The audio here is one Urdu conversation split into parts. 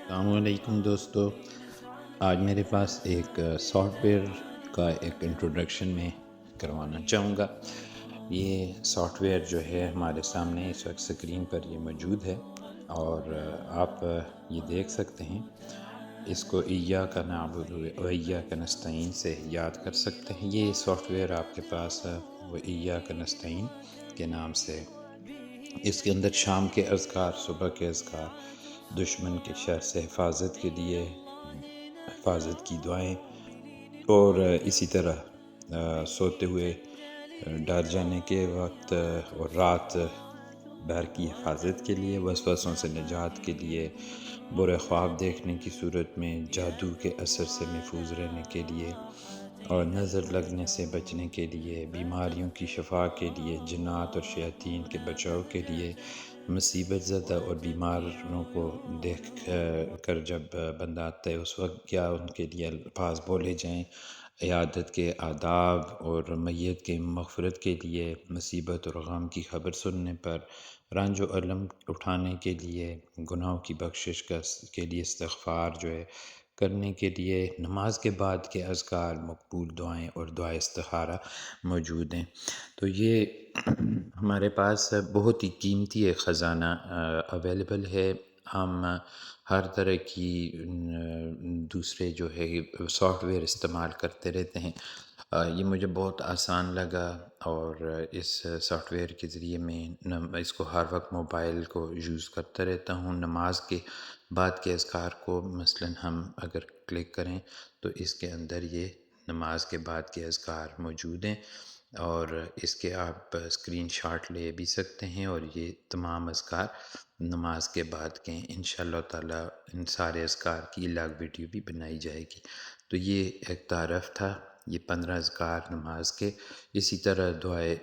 السلام علیکم دوستو، آج میرے پاس ایک سافٹ ویئر کا ایک انٹروڈکشن میں کروانا چاہوں گا۔ یہ سافٹ ویئر جو ہے ہمارے سامنے اس وقت اسکرین پر یہ موجود ہے اور آپ یہ دیکھ سکتے ہیں۔ اس کو ایاک نعبد و ایاک نستعین سے یاد کر سکتے ہیں۔ یہ سافٹ ویئر آپ کے پاس وہ ایاک نستعین کے نام سے، اس کے اندر شام کے اذکار، صبح کے اذکار، دشمن کے شر سے حفاظت کے لیے حفاظت کی دعائیں، اور اسی طرح سوتے ہوئے ڈر جانے کے وقت اور رات بھر کی حفاظت کے لیے، وسوسوں سے نجات کے لیے، برے خواب دیکھنے کی صورت میں جادو کے اثر سے محفوظ رہنے کے لیے، اور نظر لگنے سے بچنے کے لیے، بیماریوں کی شفا کے لیے، جنات اور شیاطین کے بچاؤ کے لیے، مصیبت زدہ اور بیماروں کو دیکھ کر جب بندہ آتا ہے اس وقت کیا ان کے لیے الفاظ بولے جائیں، عیادت کے آداب اور میت کے مغفرت کے لیے، مصیبت اور غم کی خبر سننے پر، رنج و الم اٹھانے کے لیے، گناہوں کی بخشش کے لیے، استغفار جو ہے کرنے کے لیے، نماز کے بعد کے اذکار، مقبول دعائیں اور دعائے استخارہ موجود ہیں۔ تو یہ ہمارے پاس بہت ہی قیمتی ایک خزانہ اویلیبل ہے۔ ہم ہر طرح کی دوسرے جو ہے سافٹ ویئر استعمال کرتے رہتے ہیں۔ یہ مجھے بہت آسان لگا اور اس سافٹ ویئر کے ذریعے میں اس کو ہر وقت موبائل کو یوز کرتا رہتا ہوں۔ نماز کے بعد کے اذکار کو مثلا ہم اگر کلک کریں تو اس کے اندر یہ نماز کے بعد کے اذکار موجود ہیں، اور اس کے آپ اسکرین شاٹ لے بھی سکتے ہیں، اور یہ تمام اذکار نماز کے بعد کے انشاءاللہ تعالی ان سارے اذکار کی الگ ویڈیو بھی بنائی جائے گی۔ تو یہ ایک تعارف تھا، یہ 15 اذکار نماز کے۔ اسی طرح دعائے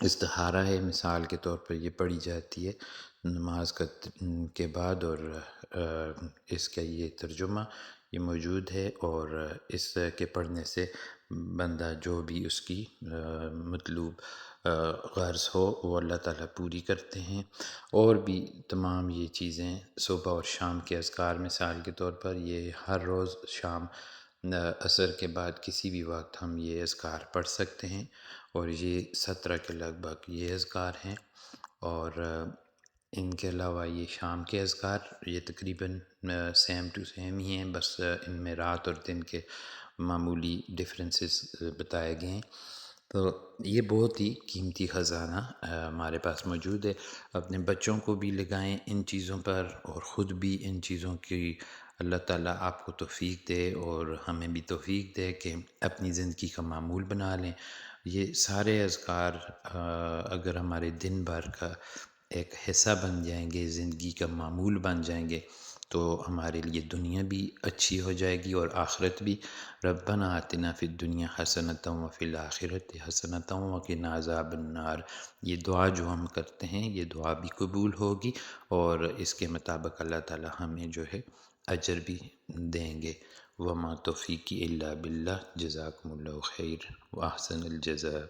استخارہ ہے، مثال کے طور پر یہ پڑھی جاتی ہے نماز کے بعد، اور اس کا یہ ترجمہ یہ موجود ہے، اور اس کے پڑھنے سے بندہ جو بھی اس کی مطلوب غرض ہو وہ اللہ تعالیٰ پوری کرتے ہیں۔ اور بھی تمام یہ چیزیں صبح اور شام کے اذکار، مثال کے طور پر یہ ہر روز شام عصر کے بعد کسی بھی وقت ہم یہ اذکار پڑھ سکتے ہیں، اور یہ 17 کے لگ بھگ یہ اذکار ہیں۔ اور ان کے علاوہ یہ شام کے اذکار یہ تقریباً سیم ٹو سیم ہی ہیں، بس ان میں رات اور دن کے معمولی ڈفرینسز بتائے گئے ہیں۔ تو یہ بہت ہی قیمتی خزانہ ہمارے پاس موجود ہے۔ اپنے بچوں کو بھی لگائیں ان چیزوں پر، اور خود بھی ان چیزوں کی اللہ تعالیٰ آپ کو توفیق دے اور ہمیں بھی توفیق دے کہ اپنی زندگی کا معمول بنا لیں۔ یہ سارے اذکار اگر ہمارے دن بھر کا ایک حصہ بن جائیں گے، زندگی کا معمول بن جائیں گے، تو ہمارے لیے دنیا بھی اچھی ہو جائے گی اور آخرت بھی۔ ربنا آتنا فی الدنیا حسنۃ وفی الآخرۃ حسنۃ وقنا عذاب النار، یہ دعا جو ہم کرتے ہیں یہ دعا بھی قبول ہوگی، اور اس کے مطابق اللہ تعالی ہمیں جو ہے اجر بھی دیں گے۔ وما توفیقی الا باللہ، جزاکم اللہ خیر واحسن الجزاء۔